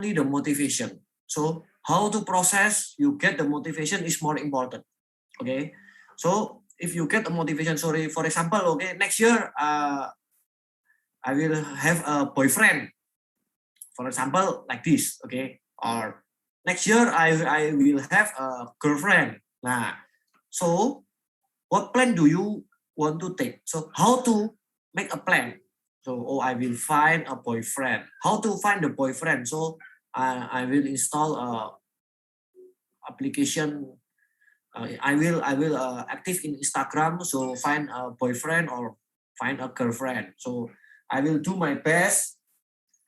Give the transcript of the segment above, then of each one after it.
only the motivation. So how to process you get the motivation is more important. Okay, so if you get a motivation, sorry, for example, okay, next year I will have a boyfriend, for example, like this, okay, or next year I will have a girlfriend. Nah, so what plan do you want to take? So how to make a plan? So, oh, I will find a boyfriend. How to find a boyfriend? So I will install a application. I will active in Instagram. So find a boyfriend or find a girlfriend. So I will do my best.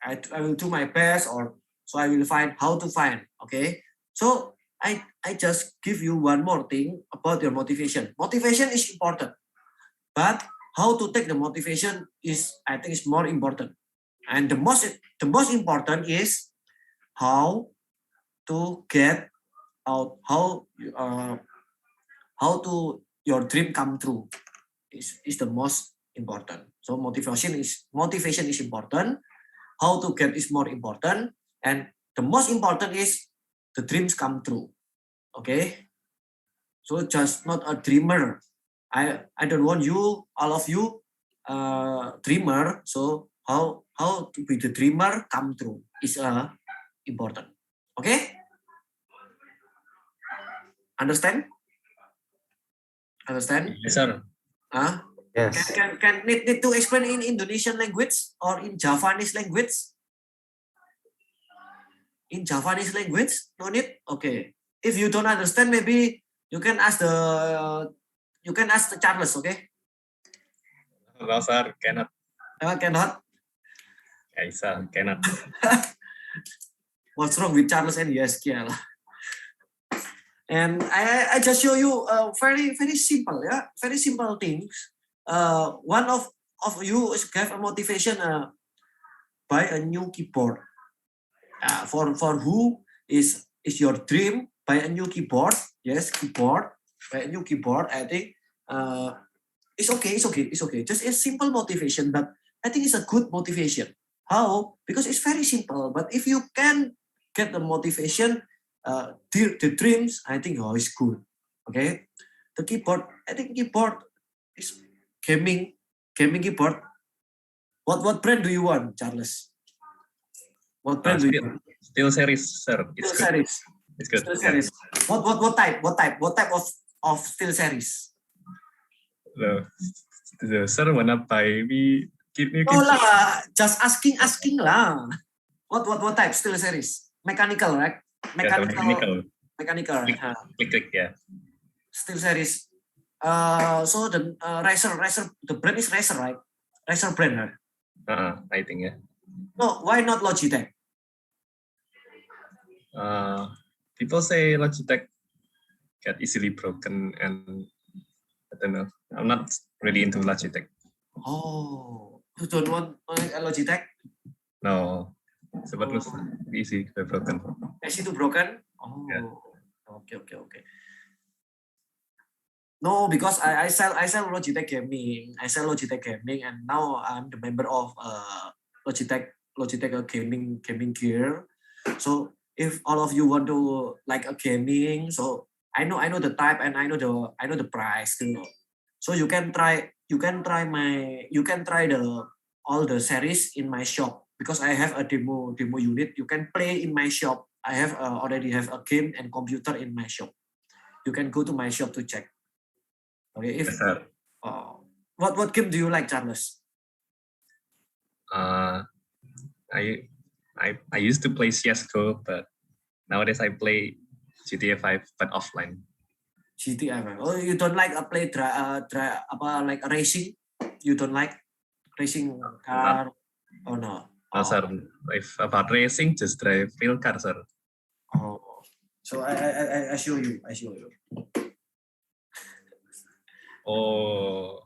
I will do my best, or so I will find how to find. Okay. So I just give you one more thing about your motivation. Motivation is important, but how to take the motivation is, I think, is more important. And the most important is how to get out, how to your dream come true is the most important. So motivation is important. How to get is more important, and the most important is the dreams come true. Okay, so just not a dreamer. I don't want you, all of you, dreamer. So how to be the dreamer come true is important. Okay, understand? Understand? Yes, sir. Huh? Yes. Can need to explain in Indonesian language or in Javanese language? In Javanese language, no need. Okay. If you don't understand, maybe you can ask the Charles. Okay. No, sir, cannot. Cannot. Yes, sir, cannot. What's wrong with Charles and ESQL? And I just show you very simple, yeah, very simple things. One of you have a motivation buy a new keyboard. For who is your dream? Buy a new keyboard. Yes, keyboard. Buy a new keyboard. I think it's okay. Just a simple motivation, but I think it's a good motivation. How? Because it's very simple. But if you can get the motivation, the dreams, I think it's good. Okay, the keyboard. I think keyboard is gaming keyboard. What brand do you want, Charles? What brand do you want? Still series, sir. Steel series. It's good. Steel series. What type of steel series? The sir wanna buy me new Oh keyboard. lah, just asking lah. What type steel series? Mechanical, right? Mechanical. Click, yeah. Steel series. So the Razer, the brand is Razer, right? Razer brand, right? I think, yeah. No, why not Logitech? People say Logitech get easily broken, and I don't know. I'm not really into Logitech. Oh, you don't want Logitech? No, sebab easy to broken. Easy to broken? Oh, yeah. Okay. No, because I sell Logitech Gaming. I sell Logitech Gaming, and now I'm the member of Logitech gaming gear. So if all of you want to like a gaming, so I know the type and I know the price too. So you can try all the series in my shop, because I have a demo unit. You can play in my shop. I have already have a game and computer in my shop. You can go to my shop to check. Okay, if yes, sir. What game do you like, Charles? I used to play CS:GO, but nowadays I play GTA 5 but offline. GTA 5. Oh, you don't like play like racing? You don't like racing car? Oh no. No, sir. If about racing, just drive real car, sir. Oh, so I show you. Oh,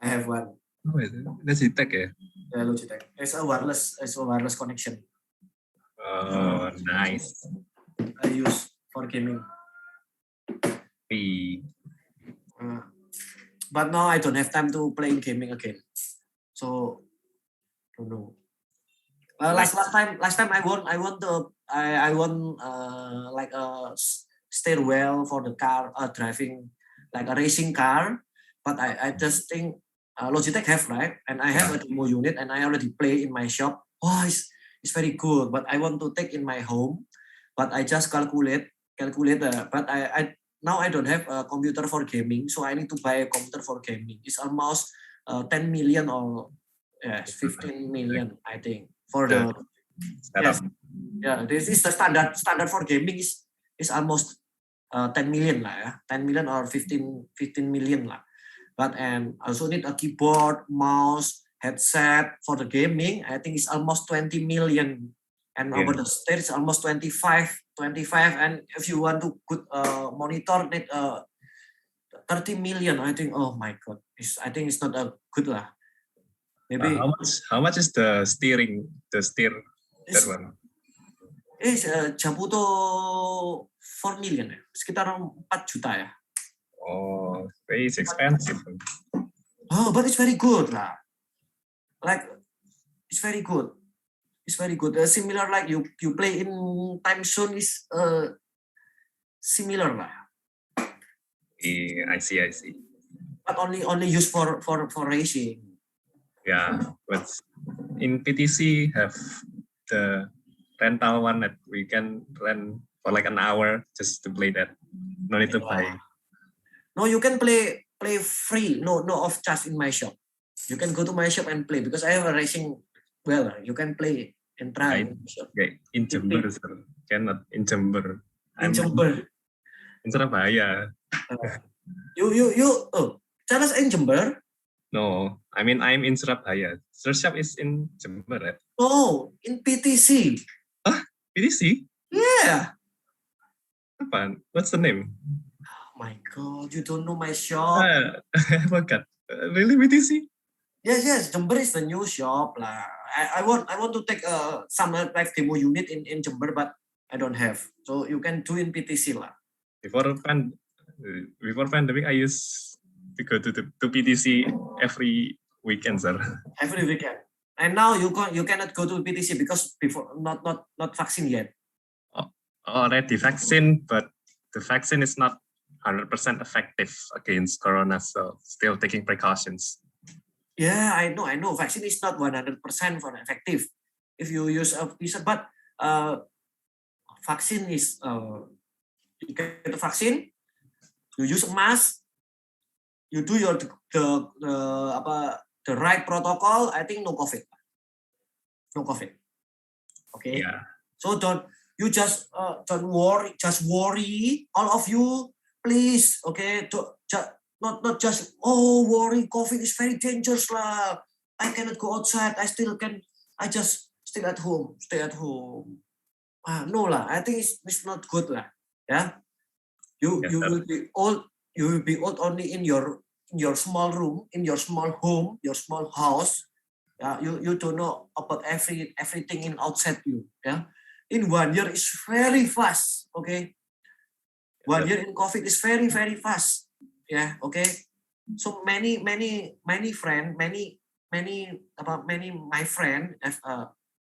I have one. Oh, Logitech, ya? Yeah, Logitech. It's a wireless connection. Oh, nice. I use for gaming. But now I don't have time to play gaming again. So don't know. Last time I want I want like a stairwell for the car driving like a racing car, but I just think Logitech have, right, and I have a demo unit and I already play in my shop. Oh, it's very good, but I want to take in my home, but I just calculate, but I now I don't have a computer for gaming, so I need to buy a computer for gaming. It's almost 10 million or 15 million, I think, for the setup. yes. Yeah, this is the standard for gaming is almost 10 million lah, ya, 10 million or 15 million lah. But and also need a keyboard, mouse, headset for the gaming. I think it's almost 20 million, and over the stage it's almost 25. And if you want to put monitor, need 30 million. I think, oh my god, I think it's not a good lah. Maybe how much is the steer that one? Jabuto 4 million ya, sekitar 4 juta ya. Oh, very expensive. Oh, but it's very good lah. Like it's very good. It's very good. Similar like you play in time zone is similar lah. Yeah, I see. But only used for racing. Yeah, but in PTC have the rental one that we can rent for like an hour just to play that. No need to buy. No, you can play free. No off charge in my shop. You can go to my shop and play because I have a racing. Well, you can play and try. In Jember, sir. Cannot in Jember. In Jember. In Surabaya. Charles in Jember? No, I mean I'm in Surabaya. Your shop is in Jember, right? Oh, in PTC. Huh? PTC? Yeah. Apaan? What's the name? Oh my god, you don't know my shop? I forgot. Really, PTC? Yes. Jember is the new shop lah. I want to take some like demo unit in Jember, but I don't have. So you can do in PTC lah. Before pandemic, I used to go to PTC every weekend, sir. Every weekend. And now you cannot go to PTC because before not vaccine yet. Already vaccine, but the vaccine is not 100% effective against corona, so still taking precautions. Yeah, I know. Vaccine is not 100% for effective if you use a visa, but vaccine is you get the vaccine, you use a mask, you do the right protocol. I think no COVID. Okay. Yeah. So don't worry. Just worry, all of you, please. Okay. Not just worry. COVID is very dangerous lah. I cannot go outside. I just stay at home. No lah. I think it's not good lah. Yeah. You will be old. You will be old only in your small room, in your small home, your small house. You don't know about everything in outside you. Yeah. In 1 year is very fast. Okay. 1 year in COVID is very, very fast. Yeah. Okay. So many my friend have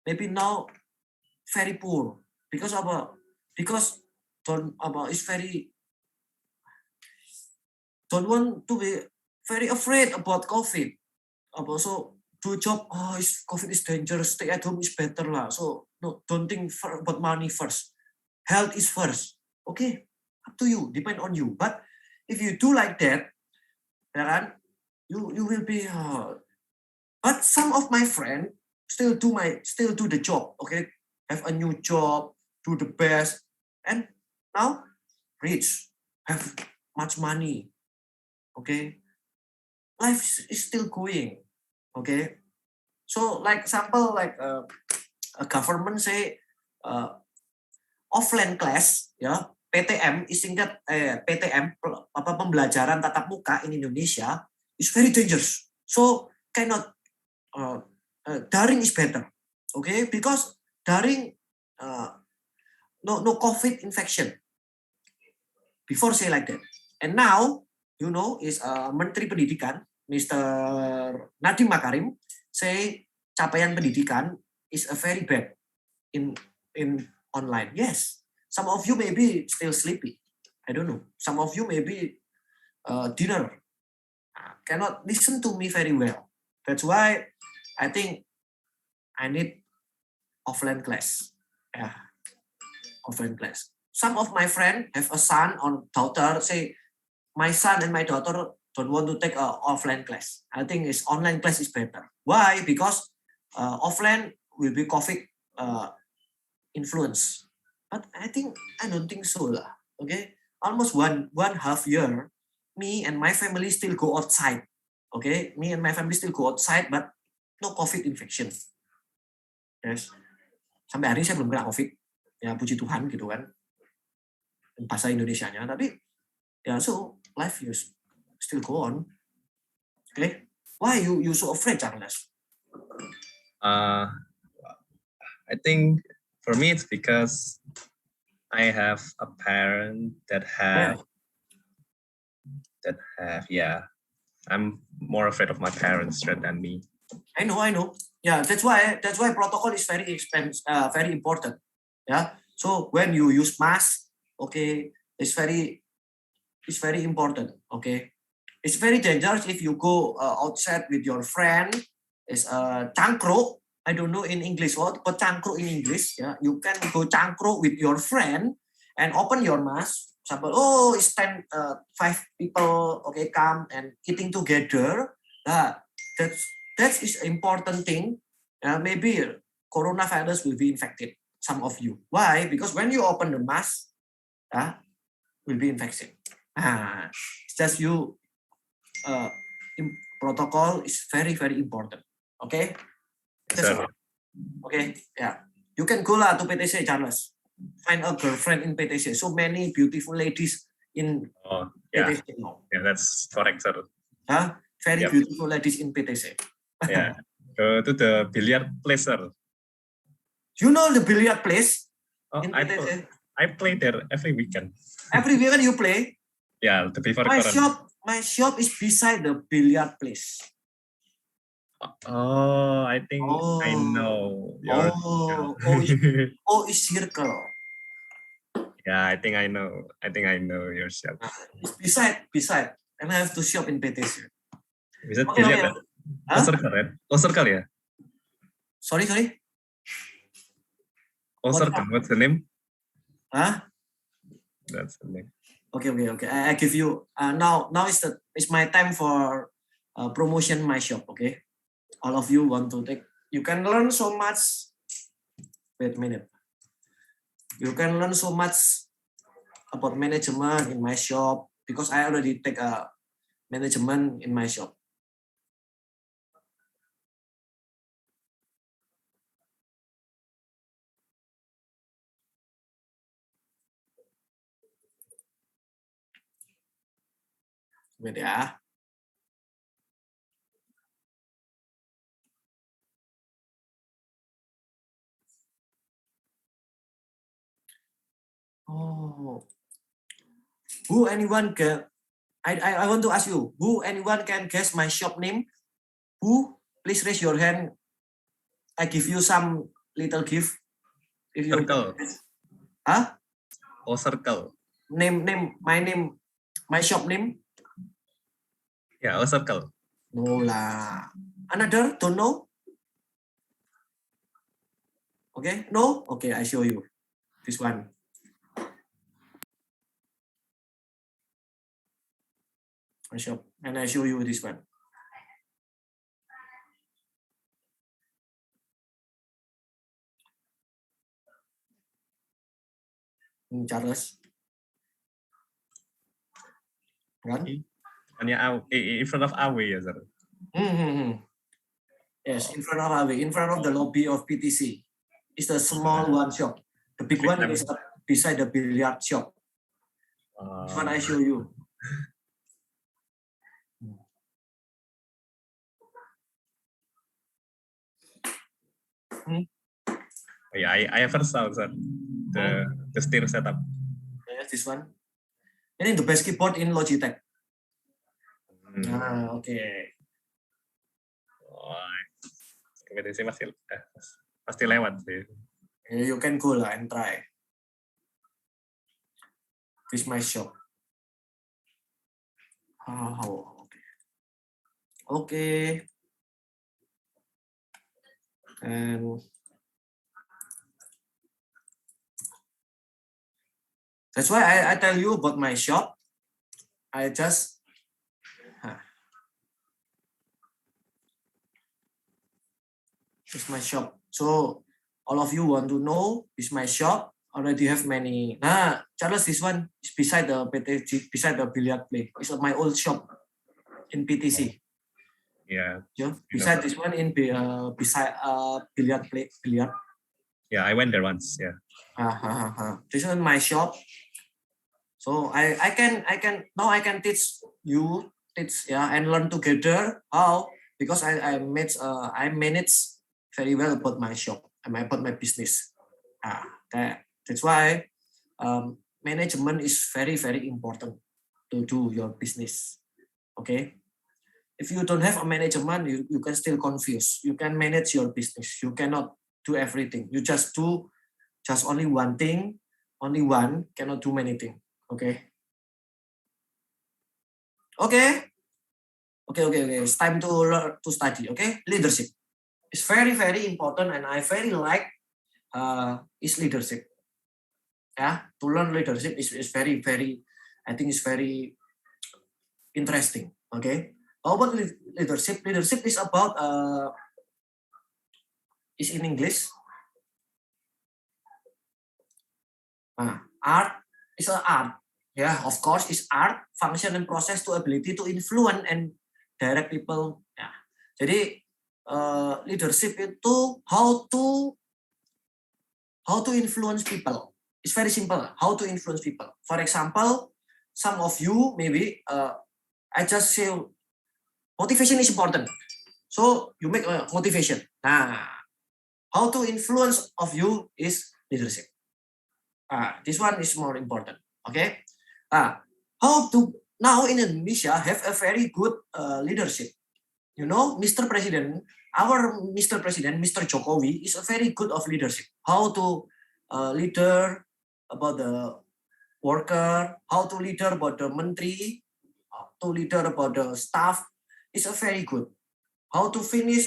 maybe now very poor because don't want to be very afraid about COVID. So do job, COVID is dangerous, stay at home is better lah. So no, don't think about money first. Health is first. Okay, up to you, depend on you. But if you do like that, you will be. But some of my friends still do the job. Okay, have a new job, do the best, and now rich, have much money. Okay, life is still going. Okay, so like example like a government say offline class, ya, PTM singkat PTM pembelajaran tatap muka in Indonesia is very dangerous. So cannot daring is better. Okay, because daring no COVID infection. Before say like that, and now is Menteri Pendidikan Mr. Nadiem Makarim say capaian pendidikan is a very bad in online. Yes, some of you may be still sleepy. I don't know. Some of you may be dinner. Cannot listen to me very well. That's why I think I need offline class. Yeah, offline class. Some of my friends have a son or daughter say, my son and my daughter don't want to take an offline class. I think is online class is better. Why? Because offline will be COVID influence. But I don't think so lah. Okay, almost one half year, me and my family still go outside. Okay, me and my family still go outside, but no COVID infection. Yes, sampai hari ini saya belum kena COVID. Ya puji Tuhan gitu kan. Bahasa Indonesianya, tapi ya so life you still go on. Okay, why you so afraid, Charles? I think for me it's because I have a parent that have I'm more afraid of my parents rather than me. I know. Yeah, that's why protocol is very very important. Yeah. So when you use mask, okay, it's very important. Okay, it's very dangerous if you go outside with your friend. It's cangkruk. I don't know in English what, but cangkruk in English. Yeah, you can go cangkruk with your friend and open your mask. Example, it's 5 people, okay, come and eating together. That is important thing. Maybe coronavirus will be infected some of you. Why? Because when you open the mask, will be infected. It's just you. Protocol is very very important. Okay. Okay. Yeah. You can go lah to PTC, Charles. Find a girlfriend in PTC. So many beautiful ladies in PTC now. Yeah, that's correct, sir. Very beautiful ladies in PTC. Yeah. Go to the billiard place, sir. You know the billiard place in PTC? I play there every weekend. Every weekend you play? Yeah, the before my shop is beside the billiard place. Oh, I think I know. It's circle. Yeah, I think I know your shop. It's beside, and I have to shop in PTC. Bisa dilihat ya? Circle ya? Sorry. Circle. What's the name? That's the name. Okay. I give you now it's my time for promotion my shop. Okay, all of you want to take. You can learn so much. Wait a minute. You can learn so much about management in my shop because I already take a management in my shop. Wait ya. Who anyone can? I want to ask you. Who anyone can guess my shop name? Who? Please raise your hand. I give you some little gift. If you Circle. Circle. Name. My shop name. Yeah, Circle. No lah. Another? Don't know? Okay, no? Okay, I show you. This one. My shop. And I show you this one. Charles. Kan? In front of Awe ya, sir. Yes, in front of Awe, in front of the lobby of PTC. It's the small one shop. The big one is beside the billiard shop. This one I show you. Yeah, I ever saw, sir, the stair setup. Yes, this one. Ini the best keyboard in Logitech. Okay. Kompetisi pasti lewat sih. You can go lah and try. This is my shop. Okay. And that's why I tell you about my shop. I just it's my shop. So all of you want to know, it's my shop. Already have many. Nah, Charles, this one is beside the PTG, beside the billiard play. It's my old shop in PTC. Yeah. Beside this one in beside billiard play billiard. Yeah, I went there once. Yeah. This one my shop. So I can now I can teach and learn together how, because I manage very well about my shop and about my business. That's why management is very, very important to do your business. Okay. If you don't have a management, you can still confuse. You can manage your business. You cannot do everything. You just do just only one thing. Only one cannot do many things. Okay. Okay. It's time to learn to study. Okay. Leadership. It's very, very important, and I very like is leadership. Yeah, to learn leadership is very, very, I think it's very interesting. Okay. How about leadership? Leadership is about is in English. Art is an art. Yeah, of course, is art, function and process to ability to influence and direct people. Yeah. Jadi leadership itu how to influence people. It's very simple. How to influence people. For example, some of you maybe I just say motivation is important. So you make a motivation. How to influence of you is leadership. This one is more important. Okay. How to now in Indonesia have a very good leadership. You know, Mr. President, our Mr. President, Mr. Jokowi is a very good of leadership. How to leader about the worker, how to leader about the menteri, how to leader about the staff is a very good. How to finish,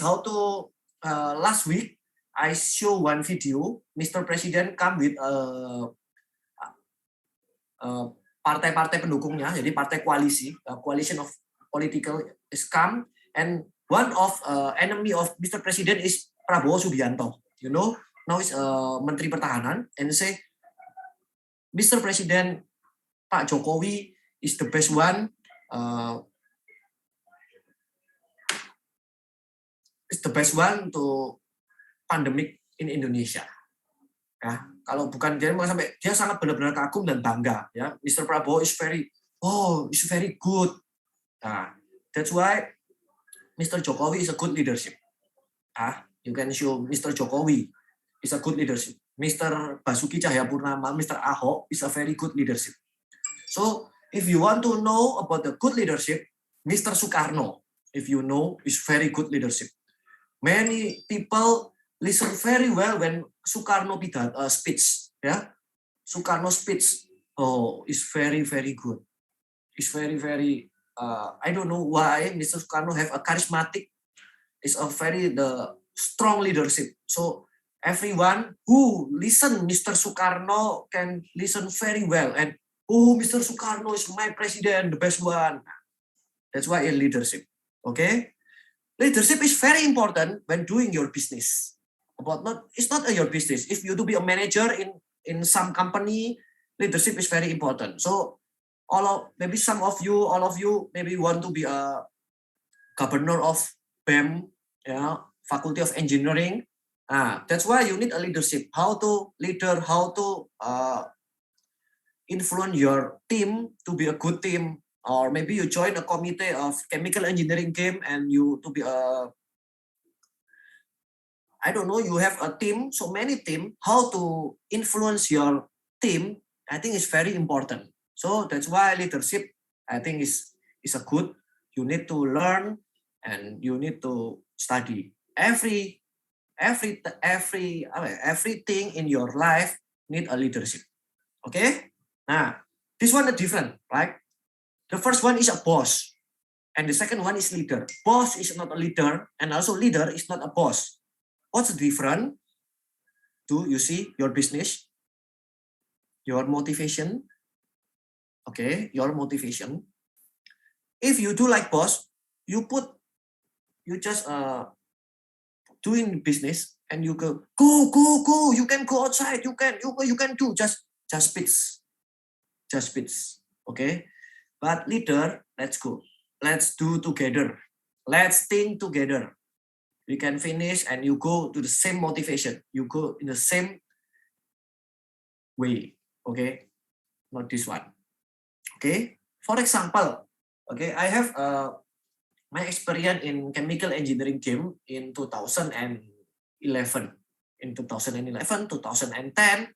last week I show one video, Mr. President come with partai-partai pendukungnya, jadi partai koalisi, coalition of political is come, and one of enemy of Mr. President is Prabowo Subianto. You know, now is Menteri Pertahanan, and say, Mr. President Pak Jokowi is the best one. Is the best one to pandemic in Indonesia. Ya, kalau bukan dia sampai dia sangat benar-benar kagum dan bangga. Ya, Mr. Prabowo is very good. That's why Mr. Jokowi is a good leadership. You can show Mr. Jokowi is a good leadership. Mr. Basuki Cahayapurnama, Mr. Ahok is a very good leadership. So if you want to know about the good leadership, Mr. Sukarno, if you know, is very good leadership. Many people listen very well when Sukarno speech. Yeah, Sukarno speech. Is very, very good. It's very, very. I don't know why Mr. Sukarno have a charismatic. It's a very strong leadership. So everyone who listen Mr. Sukarno can listen very well. And Mr. Sukarno is my president, the best one. That's why in leadership. Okay. Leadership is very important when doing your business. It's not your business. If you to be a manager in some company, leadership is very important. So maybe all of you maybe want to be a governor of BEM, Faculty of Engineering. That's why you need a leadership. How to leader, how to influence your team to be a good team. Or maybe you join a committee of chemical engineering game and you to be you have a team, so many team, how to influence your team, I think is very important. So that's why leadership, I think is a good, you need to learn and you need to study. Every everything in your life need a leadership. Okay? Nah, this one is different, right? The first one is a boss, and the second one is leader. Boss is not a leader, and also leader is not a boss. What's the difference? Do you see your business, your motivation? Okay, your motivation. If you do like boss, you just doing business and you go, you can go outside, you can do just speech. Okay, but leader, let's go, let's do together, let's think together. We can finish and you go to the same motivation, you go in the same way. Okay, not this one. Okay, for example, okay, I have my experience in chemical engineering game in 2011. In 2011, 2010,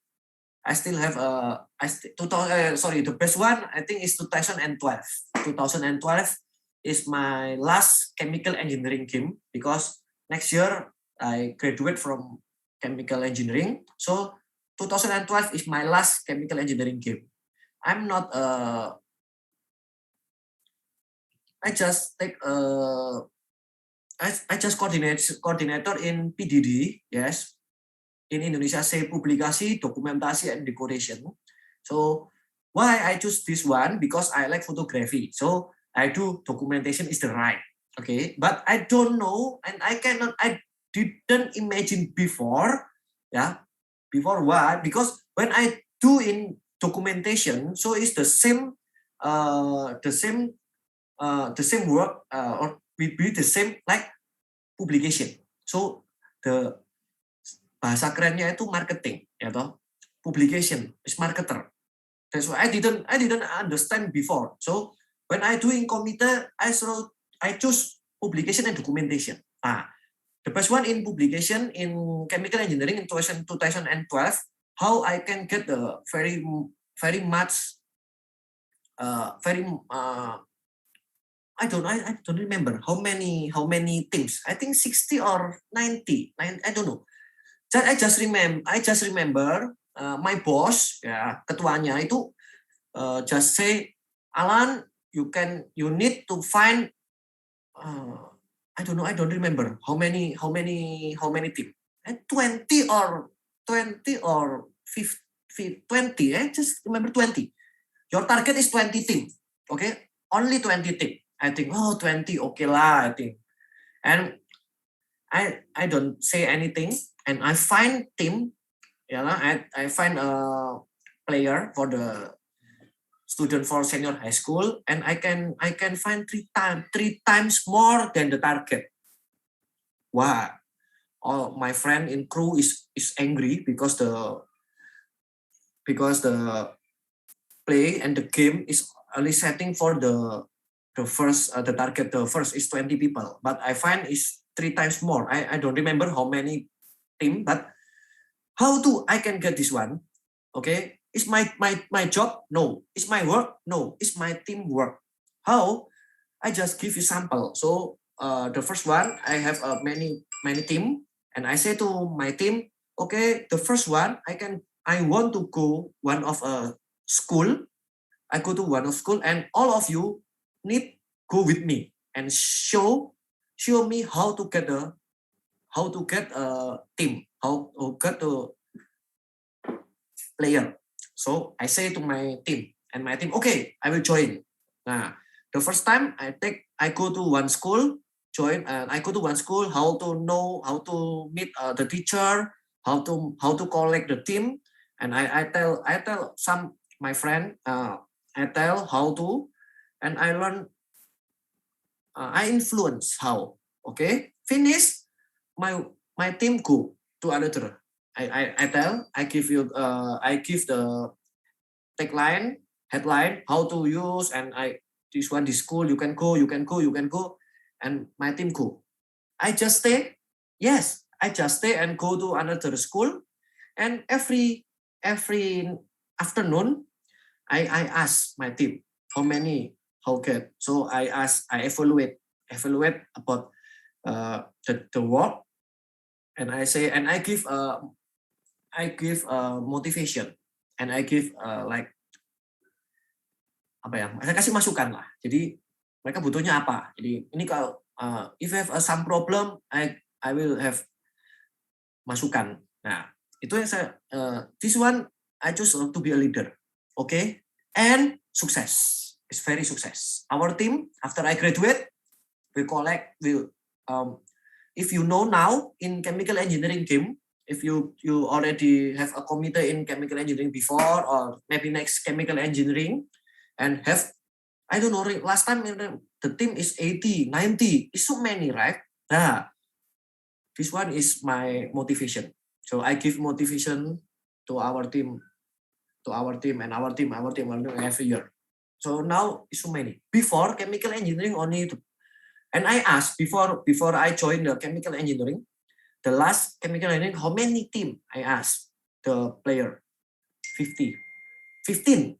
I still have the best one I think is 2012. 2012 is my last chemical engineering game because next year I graduate from chemical engineering. So 2012 is my last chemical engineering game. I'm not I just take I just coordinator in PDD, yes. In Indonesia say publikasi, dokumentasi, and decoration. So why I choose this one? Because I like photography. So I do documentation is the right. Okay, but I don't know and I didn't imagine before. Yeah, before what? Because when I do in documentation, so it's the same work or we be the same like publication. So the bahasa kerennya itu marketing, ya toh. Publication is marketer. That's why I didn't understand before. So when I doing computer, I choose publication and documentation. The best one in publication in chemical engineering in 2012. How I can get the very much I don't remember how many teams. I think 60 or 90. I don't know. I just remember my boss, ya ketuanya itu just say, Alan, you need to find I don't know, I don't remember how many team. 20 or 50, 20. I just remember 20. Your target is 20 team. Okay, only 20 team. I think 20 okay lah. I think, and I don't say anything. And I find team, I find a player for the student for senior high school, and I can find three times more than the target. Wow! All my friend in crew is angry because the play and the game is only setting for the first the target. The first is 20 people, but I find is 3 times more. I don't remember how many team, but how do I can get this one? Okay, is my job? No. Is my work? No. Is my team work? How? I just give you sample. So the first one, I have many team, and I say to my team, okay, the first one I want to go one of a school. I go to one of school, and all of you need go with me and show me how to get a team, how to get a player. So I say to my team, and my team, okay, I will join. Nah, the first time I go to one school, join, and I go to one school, how to know, how to meet the teacher, how to collect the team, and I tell some my friend, I tell how to, and I learn, I influence how. Okay, finish, my team go to another. I tell, I give the tagline, headline, how to use, and this school, you can go, and my team go. I just stay, yes, I just stay and go to another school, and every afternoon, I ask my team how many, how good. So I evaluate about the work, and I say, and I give motivation, and I give like apa ya? Saya kasih masukan lah. Jadi mereka butuhnya apa? Jadi ini kalau if you have some problem, I will have masukan. Nah, itu yang saya this one I choose to be a leader. Okay? And success. It's very success. Our team after I graduate we if you know now in chemical engineering team, if you already have a committee in chemical engineering before or maybe next chemical engineering and have I don't know last time the team is 80, 90, it's so many, right? Nah, this one is my motivation. So I give motivation to our team and our team every year. So now it's so many. Before chemical engineering only, and I asked before I joined the chemical engineering, the last chemical engineering, how many team? I asked the player, 50, 15,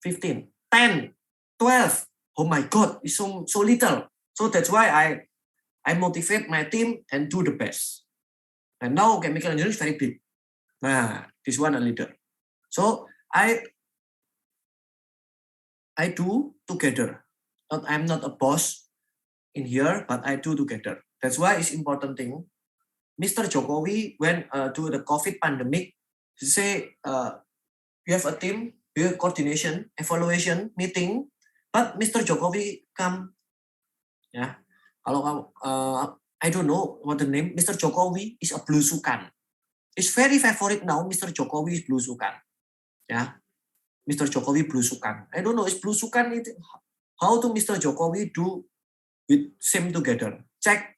15, 10, 12. Oh my God, it's so little. So that's why I motivate my team and do the best. And now chemical engineering is very big. Nah, this one a leader. So I do together. I'm not a boss in here, but I do together. That's why it's important thing. Mr. Jokowi, when to the COVID pandemic, he say you have a team, you have coordination, evaluation, meeting, but Mr. Jokowi come. Ya, kalau I don't know what the name. Mr. Jokowi is a belusukan. It's very favorite now. Mr. Jokowi is belusukan. Ya, Mr. Jokowi belusukan. I don't know. Is belusukan itu how to Mr. Jokowi do with same together. Check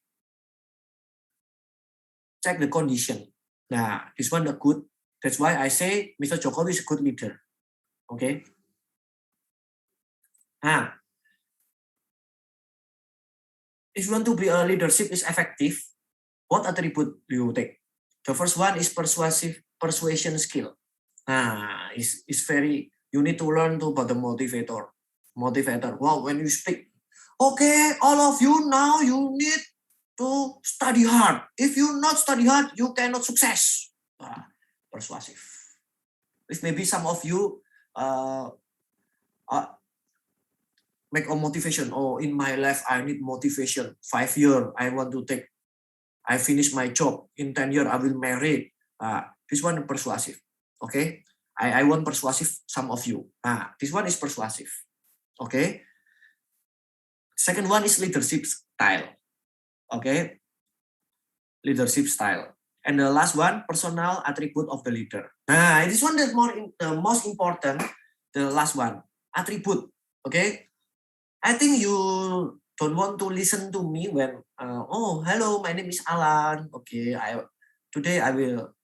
the condition. Nah, this one the good. That's why I say Mr. Jokowi is a good leader. Okay. Nah, if you want to be a leadership is effective, what attribute do you take? The first one is persuasion skill. Nah, is very, you need to learn about the motivator. Wow, when you speak, okay, all of you now you need to study hard. If you not study hard, you cannot success. Persuasive. If maybe some of you make a motivation. Oh, in my life I need motivation. 5 years I want to take. I finish my job. In 10 years I will marry. This one persuasive. Okay, I want persuasive some of you. This one is persuasive. Okay. Second one is leadership style. Okay, leadership style. And the last one, personal attribute of the leader. This one is the most important. The last one, attribute. Okay, I think you don't want to listen to me when oh hello, my name is Alan. Okay, today I will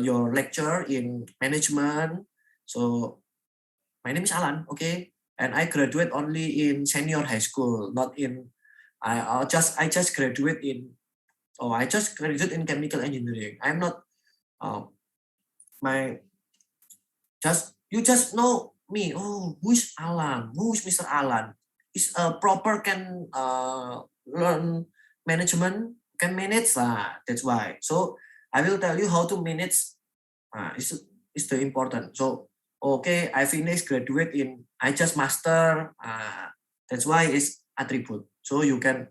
your lecture in management. So my name is Alan. Okay, and I graduate only in senior high school, not in I just graduate in chemical engineering. I'm not you just know me. Oh, who is Alan? Who is Mr. Alan? Is proper can learn management, can manage lah. That's why. So I will tell you how to manage. Is the important. So okay, I finished graduate in I just master. That's why it's attribute. So you can.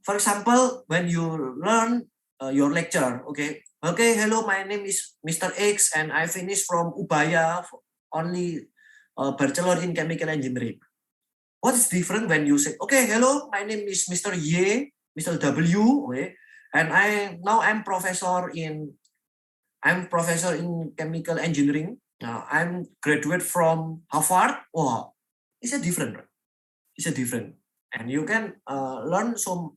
For example, when you learn your lecture, okay, hello, my name is Mr. X, and I finished from Ubaya, only bachelor in chemical engineering. What is different when you say, okay, hello, my name is Mr. Y, Mr. W, okay, and I'm professor in chemical engineering. I'm graduate from Harvard. Wow, it's a different, and you can learn so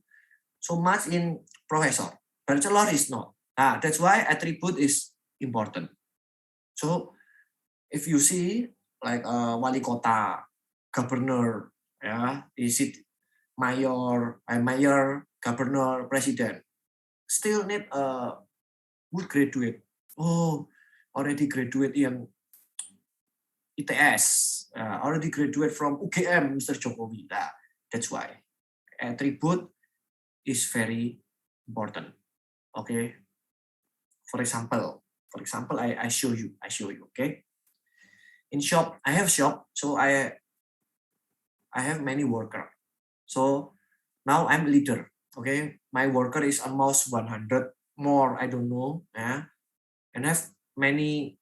much in professor. Bachelor is not. That's why attribute is important. So if you see like wali kota, governor, is it mayor, governor, president, still need a good graduate. Oh, already graduate in ITS, already graduate from UGM, Mr. Jokowi. That's why attribute is very important. Okay. For example, I show you. Okay. In shop, I have shop, so I have many worker. So now I'm leader. Okay, my worker is almost 100 more. I don't know. Yeah, and I have many.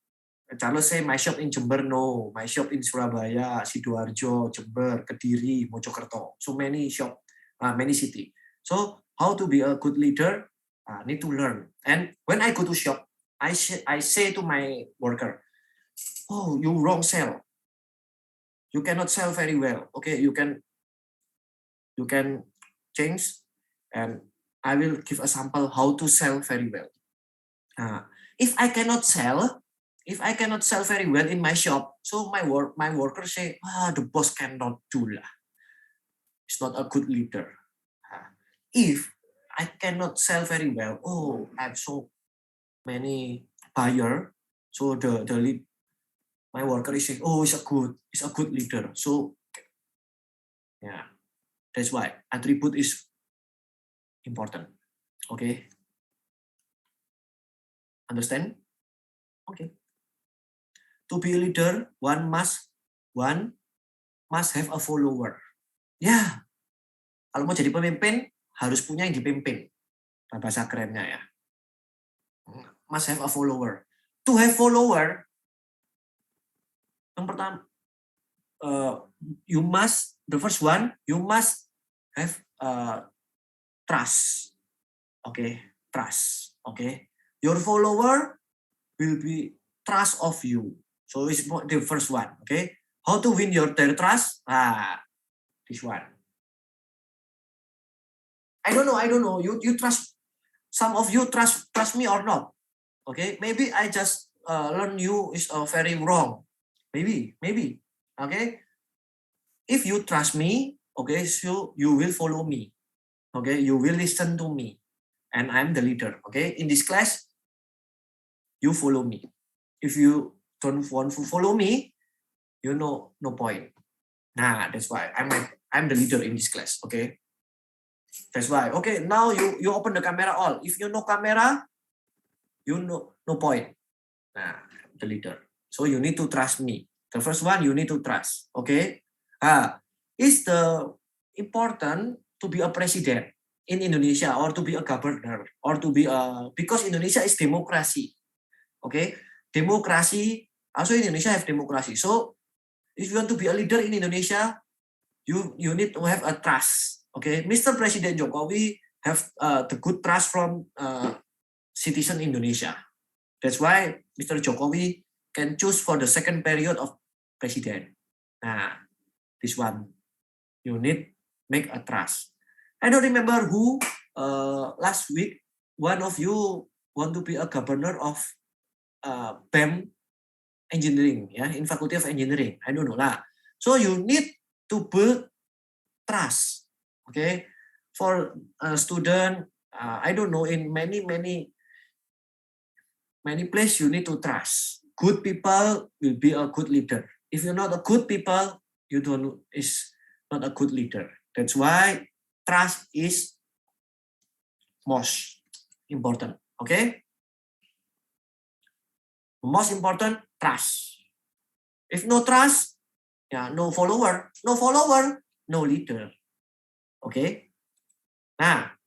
Charles say my shop in Jember, no. My shop in Surabaya, Sidoarjo, Jember, Kediri, Mojokerto. So many shop, many city. So how to be a good leader? Need to learn. And when I go to shop, I say to my worker, oh, you wrong sell. You cannot sell very well. Okay, you can change, and I will give a sample how to sell very well. If I cannot sell very well in my shop, so my worker say, the boss cannot do lah. It's not a good leader. If I cannot sell very well, I have so many buyer, so the lead, my worker is saying, it's a good leader. So yeah, that's why attribute is important. Okay, understand? Okay. To be a leader, one must have a follower. Ya, kalau mau jadi pemimpin harus punya yang dipimpin. Bahasa kerennya ya. Must have a follower. To have follower, yang pertama, the first one, you must have trust. Okay, trust. Okay, your follower will be trust of you. So it's the first one. Okay, how to win their trust? This one. I don't know. You trust, some of you trust me or not. Okay, maybe I just learn you is very wrong. Maybe. Okay, if you trust me, okay, so you will follow me. Okay, you will listen to me, and I'm the leader. Okay, in this class, you follow me. If you don't want to follow me, you know, no point. Nah, that's why I'm the leader in this class. Okay, that's why. Okay, now you open the camera all. If you know camera, you know no point. Nah, the leader. So you need to trust me. The first one, you need to trust. Okay. Is the important to be a president in Indonesia, or to be a governor, or to be because Indonesia is democracy. Okay, democracy. Also Indonesia have democracy. So if you want to be a leader in Indonesia, you need to have a trust. Okay, Mr. President Jokowi have the good trust from citizen Indonesia. That's why Mr. Jokowi can choose for the second period of president. Nah, this one you need make a trust. I don't remember who last week one of you want to be a governor of BEM engineering, in Faculty of Engineering. I don't know lah. So you need to build trust. Okay, for a student, I don't know, in many places you need to trust. Good people will be a good leader. If you're not a good people, you is not a good leader. That's why trust is most important. Okay. Most important, trust. If no trust, no follower. No follower, no leader. Okay. Now,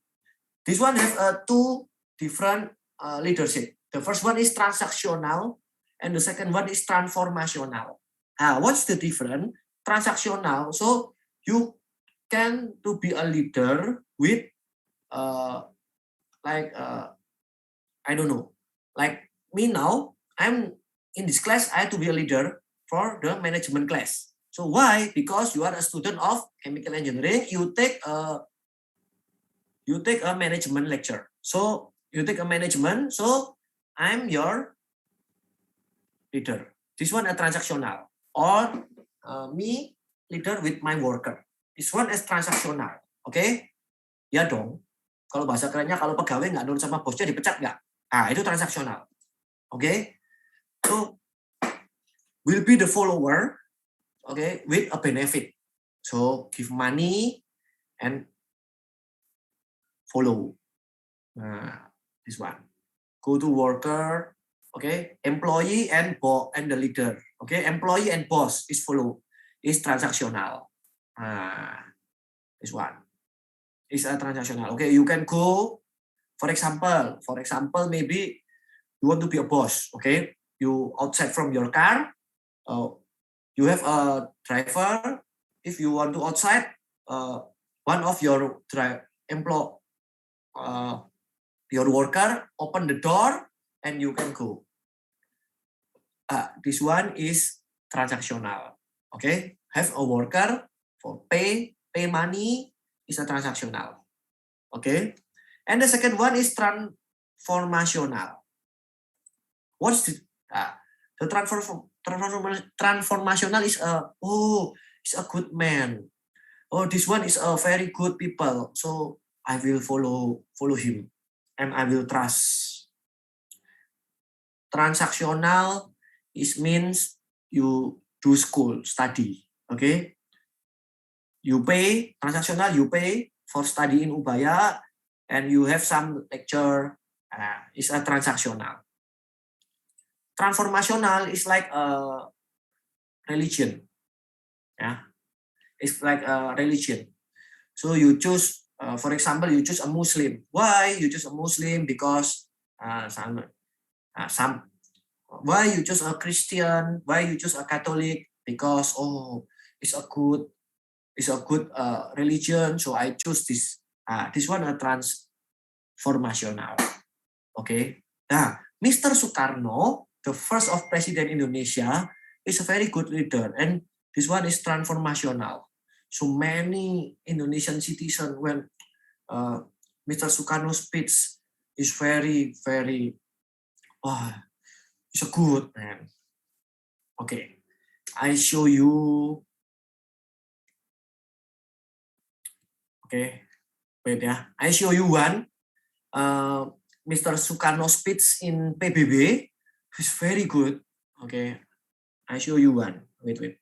this one have two different leadership. The first one is transactional, and the second one is transformational. What's the difference? Transactional, so you can to be a leader with I don't know, like me now, I'm in this class, I have to be a leader for the management class. So why? Because you are a student of chemical engineering, you take a management lecture. So you take a management, so I'm your leader. This one a transactional, or me leader with my worker. This one is transactional. Okay? Ya dong. Kalau bahasa kerennya, kalau pegawai nggak nurut sama bosnya dipecat nggak? Itu transaksional. Okay? So will be the follower, okay, with a benefit. So give money and follow. This one. Go to worker, okay, employee and the leader. Okay, employee and boss is follow, is transactional. This one is a transactional. Okay, you can go, for example, maybe you want to be a boss. Okay, you outside from your car, you have a driver. If you want to outside, one of your your worker open the door and you can go. This one is transactional. Okay, have a worker for pay money is a transactional. Okay, and the second one is transformational. What's the transformational is is a good man. Oh, this one is a very good people. So I will follow him and I will trust. Transactional means you do school, study. Okay. You pay, transactional, you pay for study in Ubaya and you have some lecture. It's a transactional. Transformational is like a religion. Yeah, it's like a religion. So you choose, for example, you choose a Muslim. Why you choose a Muslim? Because why you choose a Christian? Why you choose a Catholic? Because it's a good religion. So I choose this. This one a transformational. Okay. Nah, Mr. Sukarno, the first of President Indonesia, is a very good leader, and this one is transformational. So many Indonesian citizens, when Mr. Sukarno speaks, is very, very, it's a good man. Okay, I show you. Okay, wait ya. I show you one. Mr. Sukarno speech in PBB is very good. Okay, I show you one. Wait.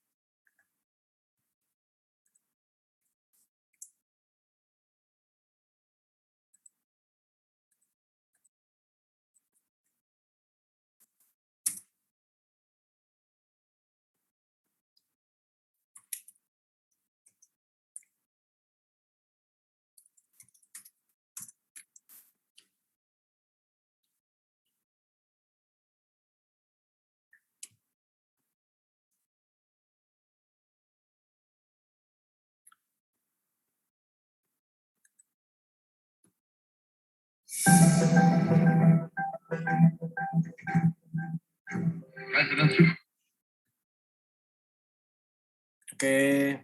Okay.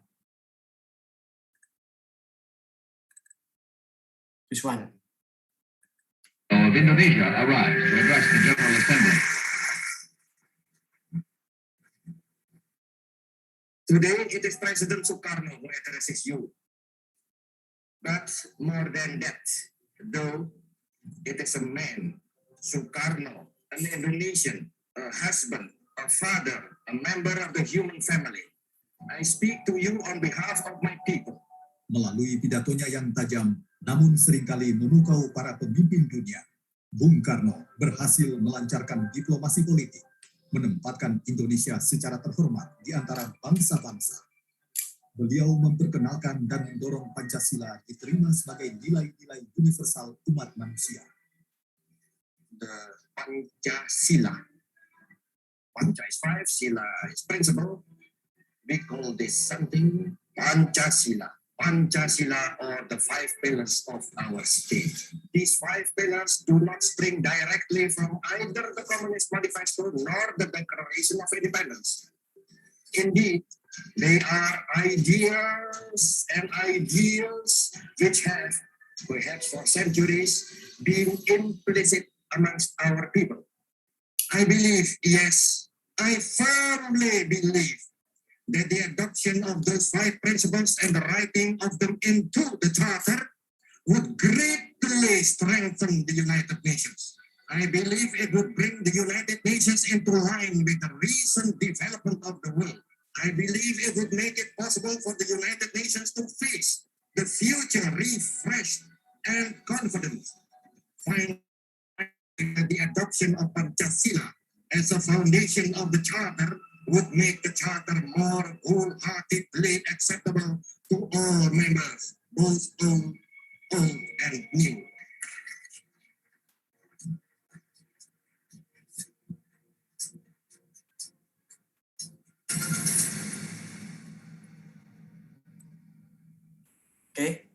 This one. Of Indonesia arrives to address the General Assembly. Today it is President Sukarno who addresses you. But more than that, though it is a man, Sukarno, an Indonesian, a husband, a father, a member of the human family. I speak to you on behalf of my people. Melalui pidatonya yang tajam, namun seringkali memukau para pemimpin dunia, Bung Karno berhasil melancarkan diplomasi politik, menempatkan Indonesia secara terhormat di antara bangsa-bangsa. Beliau memperkenalkan dan mendorong Pancasila diterima sebagai nilai-nilai universal umat manusia. The Pancasila. Panca is 5, Sila is principle. We call this something Pancasila. Pancasila are the 5 pillars of our state. These 5 pillars do not spring directly from either the Communist Manifesto nor the Declaration of Independence. Indeed, they are ideas and ideals which have, perhaps for centuries, been implicit amongst our people. I believe, yes, I firmly believe that the adoption of those 5 principles and the writing of them into the Charter would greatly strengthen the United Nations. I believe it would bring the United Nations into line with the recent development of the world. I believe it would make it possible for the United Nations to face the future refreshed and confidence. Finally, the adoption of Pancasila as a foundation of the Charter would make the Charter more wholeheartedly acceptable to all members, both old and new. Okay,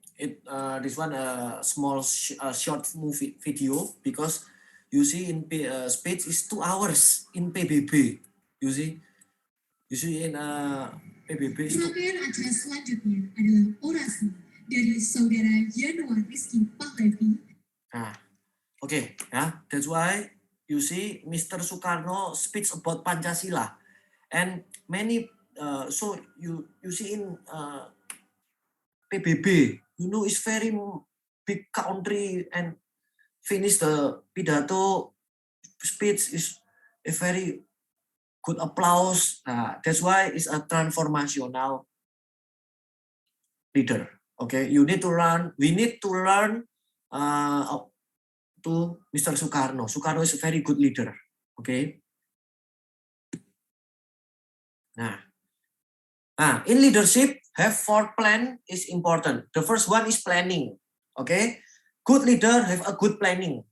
this one small short movie video, because you see in speech is 2 hours in PBB. You see in PBB is Rangkaian acara selanjutnya adalah orasi dari Saudara Yanuar Rizky Pahlevi. Okay, yeah, that's why you see Mr. Soekarno speaks about Pancasila, and many so you see in PBB, you know, it's very big country, and finish the pidato speech is a very good applause. That's why it's a transformational leader. Okay, you need to learn. We need to learn to Mr. Soekarno. Soekarno is a very good leader. Okay. In leadership, have 4 plan is important. The first one is planning. Okay, good leader have a good planning.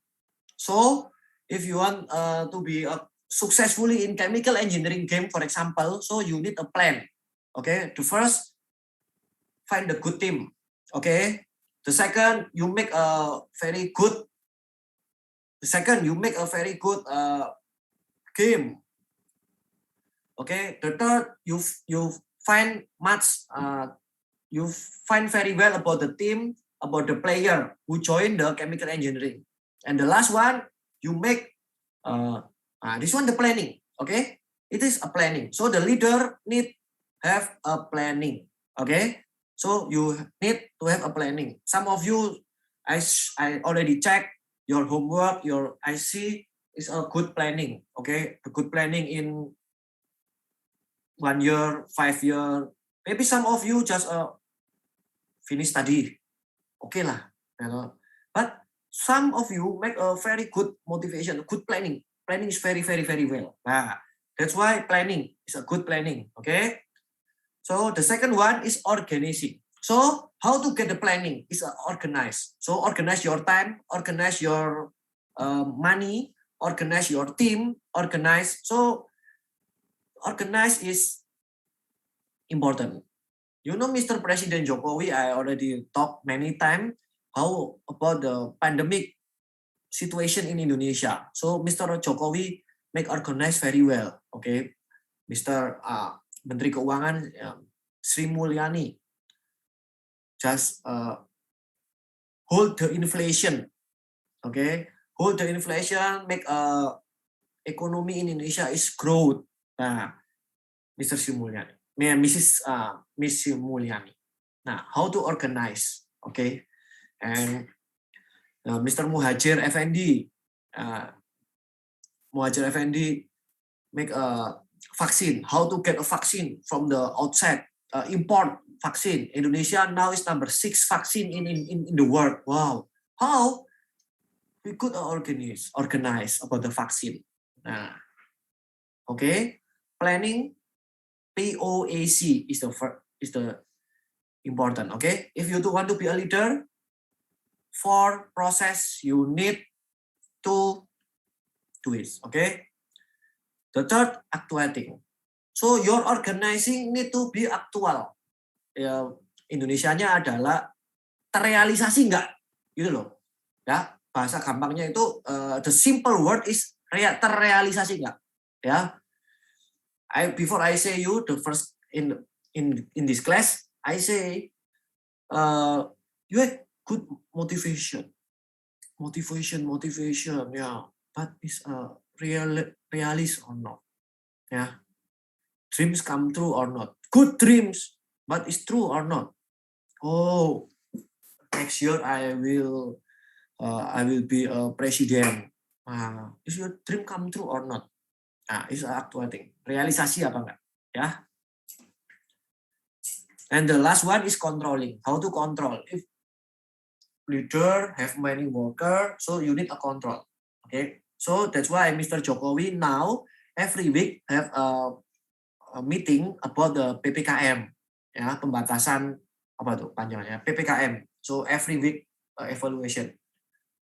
So if you want to be successfully in chemical engineering game, for example, so you need a plan. Okay, the first, find a good team. Okay, the second, you make a very good. The second, you make a very good game. Okay, the third, you find much, you find very well about the team, about the player who join the chemical engineering. And the last one, you make this one the planning. Okay, it is a planning. So the leader need have a planning. Okay, so you need to have a planning. Some of you, I already checked your homework, your IC is a good planning. Okay, a good planning in 1 year, 5 year. Maybe some of you just finish study. Okay lah. But some of you make a very good motivation, good planning. Planning is very, very, very well. That's why planning is a good planning. Okay. So the second one is organizing. So how to get the planning is organize. So organize your time, organize your money, organize your team, organize. So organize is important. You know, Mr. President Jokowi, I already talked many times how about the pandemic situation in Indonesia. So Mr. Jokowi make organize very well. Okay, Mr. Menteri Keuangan Sri Mulyani just hold the inflation. Okay, hold the inflation, make economy in Indonesia is growth. Mr. Sri Mulyani, Miss Sri Mulyani. Now, how to organize? Okay, and Mr. Muhajir Effendi, make a vaccine. How to get a vaccine from the outside? Import vaccine. Indonesia now is number 6 vaccine in the world. Wow, how we could organize about the vaccine. Okay, planning, POAC is the important. Okay, if you do want to be a leader, for process you need to do it. Okay, the third, actuating. So your organizing need to be actual. Ya, Indonesianya adalah terrealisasi enggak, gitu loh. Ya, bahasa gampangnya itu the simple word is terrealisasi enggak. Ya, before I say you the first in this class, I say you have good motivation. Yeah, but is realist or not? Yeah, dreams come true or not? Good dreams, but it's true or not? Oh, next year I will be a president. Is your dream come true or not? Is actuating. Realisasi apa enggak? Ya. And the last one is controlling. How to control? leader, have many worker, so you need a control. Okay, so that's why Mr. Jokowi now every week have a meeting about the PPKM, ya, pembatasan apa tuh panjangnya PPKM. So every week evaluation.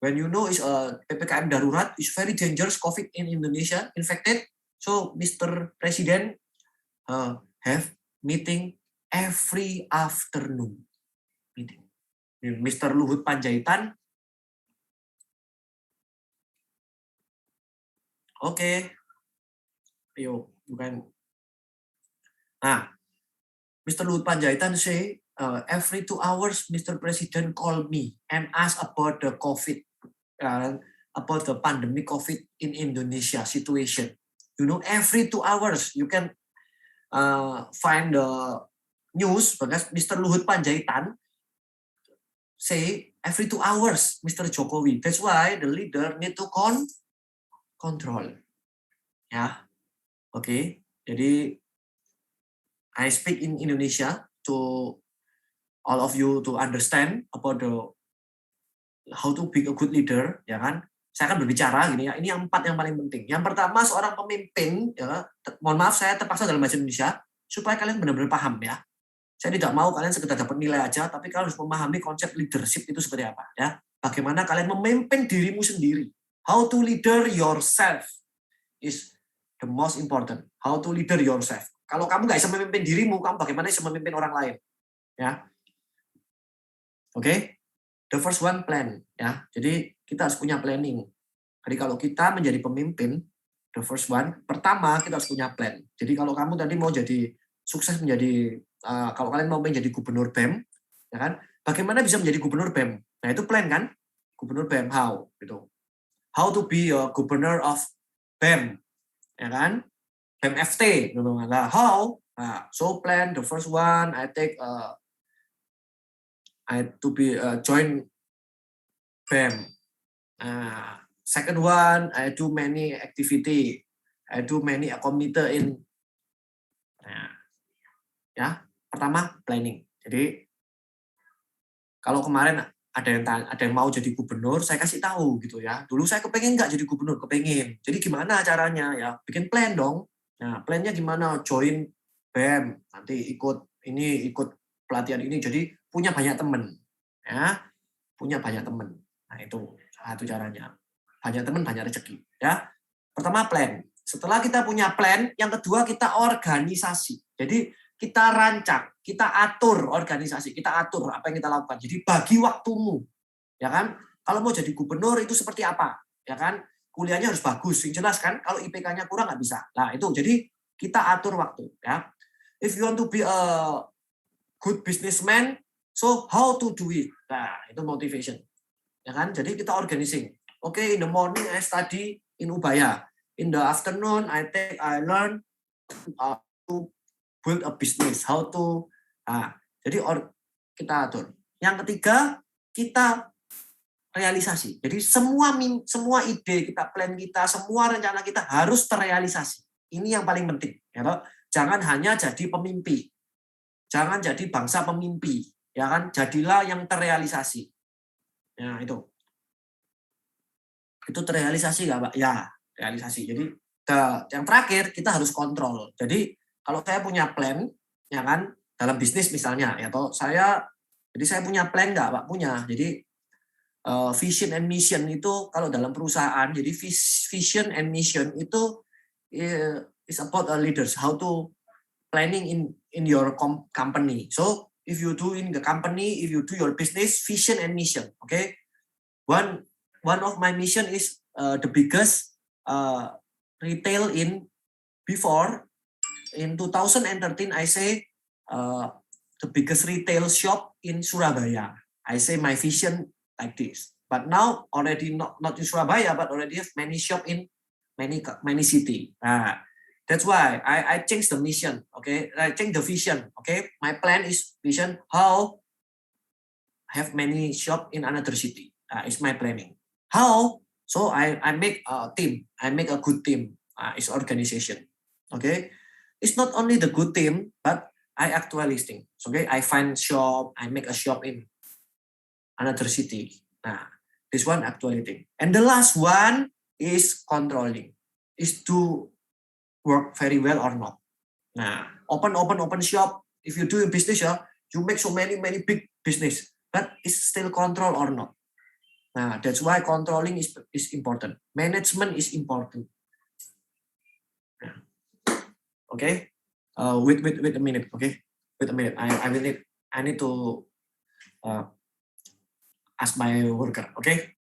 When you know is PPKM darurat is very dangerous COVID in Indonesia infected, so Mr. President have meeting every afternoon meeting. Mr. Luhut Panjaitan, oke, ayo bukan. Nah, Mr. Luhut Panjaitan say every 2 hours Mr. President call me and ask about the COVID, about the pandemic COVID in Indonesia situation. You know, every 2 hours you can find the news because Mr. Luhut Panjaitan say every 2 hours Mr. Jokowi. That's why the leader need to control. Ya, oke. Jadi I speak in Indonesia to all of you to understand about the how to be a good leader, ya kan? Saya akan berbicara gini ya. Ini yang 4 yang paling penting. Yang pertama, seorang pemimpin, ya, mohon maaf saya terpaksa dalam bahasa Indonesia supaya kalian benar-benar paham ya. Saya tidak mau kalian sekedar dapat nilai aja, tapi kalian harus memahami konsep leadership itu seperti apa ya. Bagaimana kalian memimpin dirimu sendiri. How to leader yourself is the most important. How to leader yourself. Kalau kamu nggak bisa memimpin dirimu, kamu bagaimana bisa memimpin orang lain? Ya, oke. The first one plan ya. Jadi kita harus punya planning. Jadi kalau kita menjadi pemimpin, the first one, pertama kita harus punya plan. Jadi kalau kamu tadi mau jadi sukses menjadi kalau kalian mau menjadi gubernur BEM, ya kan? Bagaimana bisa menjadi gubernur BEM? Nah itu plan kan? Gubernur BEM how? Gitu. How to be a governor of BEM, ya kan? BEM FT, gitu. Nah, how? Nah, so plan the first one, I take I to be join BEM. Second one, I do many activity, I do many committee in. Nah, ya. Pertama, planning. Jadi kalau kemarin ada yang mau jadi gubernur, saya kasih tahu gitu ya. Dulu saya kepengen nggak jadi gubernur, kepengen. Jadi gimana caranya ya? Bikin plan dong. Nah, plannya gimana? Join BEM, nanti ikut pelatihan ini. Jadi punya banyak teman, ya. Punya banyak teman. Nah itu satu caranya. Banyak teman, banyak rezeki. Ya. Pertama plan. Setelah kita punya plan, yang kedua kita organisasi. Jadi kita rancang, kita atur organisasi, kita atur apa yang kita lakukan. Jadi bagi waktumu, ya kan? Kalau mau jadi gubernur itu seperti apa, ya kan? Kuliahnya harus bagus, yang jelas kan? Kalau IPK-nya kurang nggak bisa. Nah itu, jadi kita atur waktu, ya. If you want to be a good businessman, so how to do it? Nah itu motivation, ya kan? Jadi kita organizing. Okay, in the morning I study in Ubaya. In the afternoon I learn to build a business, how to, jadi kita atur. Yang ketiga, kita realisasi. Jadi semua ide kita, plan kita, semua rencana kita harus terrealisasi. Ini yang paling penting. Ya, jangan hanya jadi pemimpi, jangan jadi bangsa pemimpi, ya kan? Jadilah yang terrealisasi. Ya itu terrealisasi nggak, Pak? Ya realisasi. Jadi yang terakhir kita harus kontrol. Jadi kalau saya punya plan, ya kan, dalam bisnis misalnya, ya toh saya punya plan nggak, Pak? Punya. Jadi vision and mission itu kalau dalam perusahaan, jadi vision and mission itu is about leaders, how to planning in your company. So if you do in the company, if you do your business, vision and mission, okay. One of my mission is the biggest retail in 2013, I say the biggest retail shop in Surabaya. I say my vision like this. But now already not in Surabaya, but already have many shop in many city. That's why I change the mission. Okay, I change the vision. Okay, my plan is vision how have many shop in another city. It's my planning. How? So I make a team. I make a good team. It's organization. Okay. It's not only the good team, but I actually things. Okay, I find shop, I make a shop in another city. Nah, this one actuating. And the last one is controlling, is to work very well or not. Nah, open shop. If you do business, you make so many big business, but it's still control or not. Nah, that's why controlling is important. Management is important. Nah. Okay. Wait a minute. Okay, wait a minute. I need to ask my worker. Okay.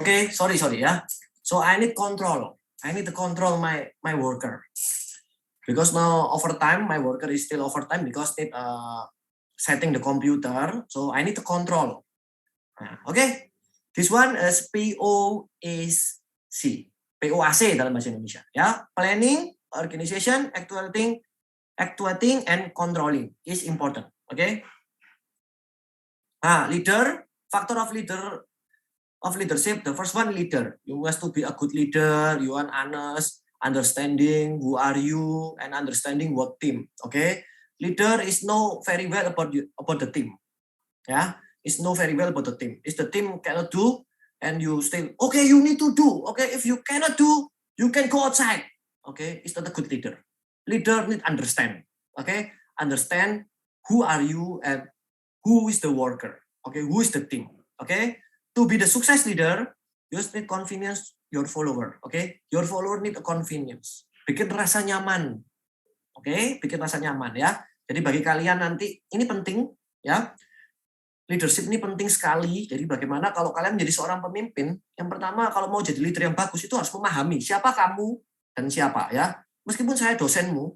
Okay, sorry ya. So I need control. I need to control my worker, because now overtime my worker is still overtime because need setting the computer. So I need to control. Okay, this one is POAC, POAC dalam bahasa Indonesia. Ya, planning, organization, actuating, and controlling is important. Okay. Leader, factor of leadership. The first one, leader. You must to be a good leader. You want honest, understanding who are you, and understanding what team. Okay, leader is know very well about the team. Yeah, it's know very well about the team. If the team cannot do, and you still okay, you need to do. Okay, if you cannot do, you can go outside. Okay, it's not a good leader. Leader need understand. Okay, understand who are you and who is the worker. Okay, who is the team. Okay. To be the success leader, you just need convenience your follower. Okay, your follower need a convenience. Bikin rasa nyaman. Oke, bikin rasa nyaman ya. Jadi bagi kalian nanti ini penting ya. Leadership ini penting sekali. Jadi bagaimana kalau kalian menjadi seorang pemimpin, yang pertama kalau mau jadi leader yang bagus itu harus memahami siapa kamu dan siapa ya. Meskipun saya dosenmu,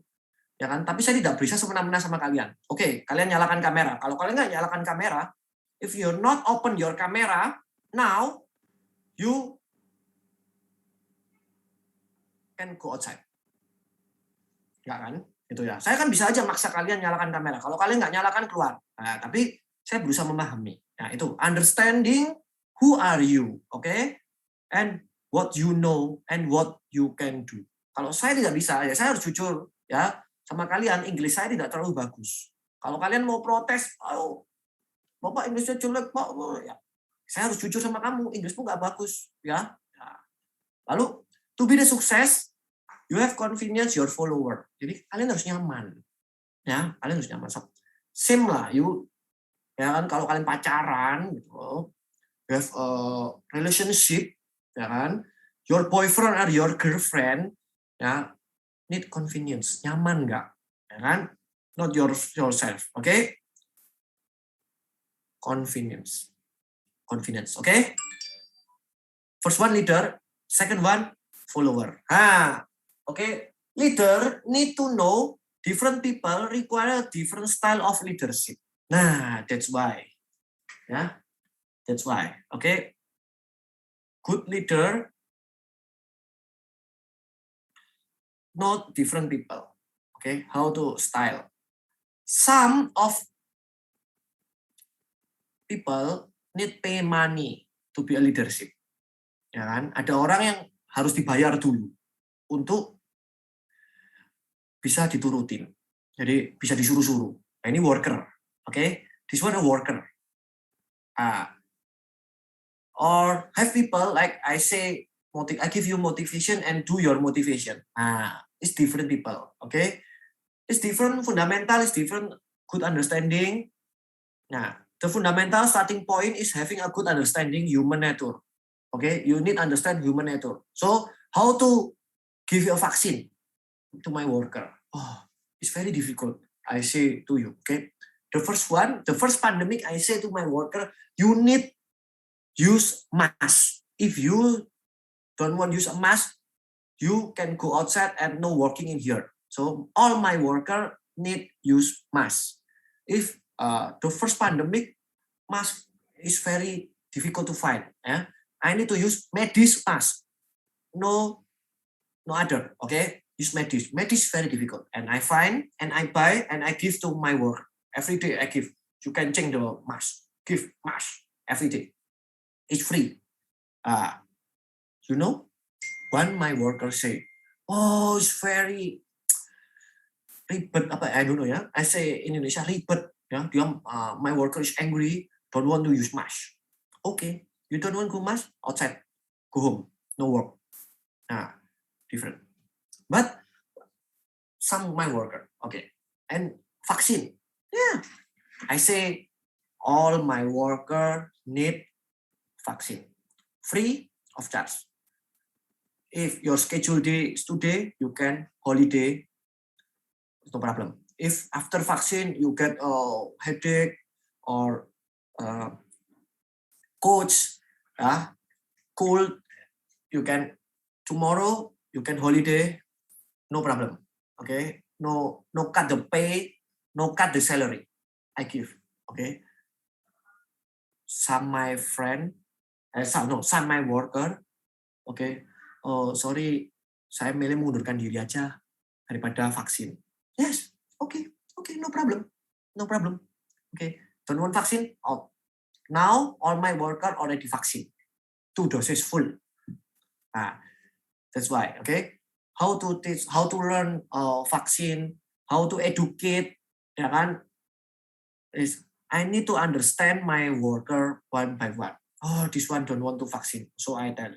ya kan, tapi saya tidak bisa semena-mena sama kalian. Oke, kalian nyalakan kamera. Kalau kalian nggak nyalakan kamera, if you're not open your camera, now you can go outside. Ya kan? Itu ya. Saya kan bisa aja maksa kalian nyalakan kamera. Kalau kalian nggak nyalakan, keluar. Nah, tapi saya berusaha memahami. Nah, itu understanding who are you, okay? And what you know and what you can do. Kalau saya tidak bisa, ya saya harus jujur ya sama kalian. Inggris saya tidak terlalu bagus. Kalau kalian mau protes, oh, Bapak Inggrisnya jelek, Pak. Ya, saya harus jujur sama kamu, Inggrismu nggak bagus, ya. Lalu, to be the success, you have convenience your follower. Jadi kalian harus nyaman, ya. Kalian harus nyaman. Same lah, ya kan. Kalau kalian pacaran, gitu, you have a relationship, ya kan. Your boyfriend or your girlfriend, ya, need convenience, nyaman nggak, ya kan? Not yourself, oke? Okay? Convenience, okay? First one leader, second one follower. Okay, leader need to know different people require different style of leadership. Nah, that's why, ya, that's why. Okay, good leader know different people. Okay, how to style. Some of people need pay money to be a leadership. Ya kan? Ada orang yang harus dibayar dulu untuk bisa diturutin. Jadi bisa disuruh-suruh. Nah, ini worker. Okay? This one a worker. Or have people like I say, I give you motivation and do your motivation. It's different people. Okay? It's different, fundamental is different, good understanding. Nah, the fundamental starting point is having a good understanding human nature. Okay, you need understand human nature. So how to give you a vaccine to my worker? Oh, it's very difficult. I say to you. Okay, the first pandemic, I say to my worker, you need use mask. If you don't want to use a mask, you can go outside and no working in here. So all my worker need use mask. If the first pandemic, mask is very difficult to find. Yeah? I need to use medis mask. No other. Okay, use medis. Medis is very difficult, and I find and I buy and I give to my work every day. I give. You can change the mask. Give mask every day. It's free. When my worker say, "Oh, it's very ribet," I don't know ya. I say in Indonesia ribet. Ya, my worker is angry. Don't want to use mask. Okay, you don't want to mask outside. Go home. No work. Different. But some my worker. Okay, and vaccine. Yeah, I say all my worker need vaccine, free of charge. If your schedule day is today, you can holiday. No problem. If after vaccine you get a headache or cold, you can tomorrow you can holiday, no problem. Okay, no cut the pay, no cut the salary. I give. Okay. Some my worker. Okay. Oh sorry, saya milih mengundurkan diri aja daripada vaksin. Yes. Okay, no problem. Okay, don't want vaccine? Out. Now all my worker already vaccine. 2 doses full. That's why. Okay, how to teach, how to learn vaccine, how to educate, ya kan? Is I need to understand my worker one by one. Oh, this one don't want to vaccine, so I tell.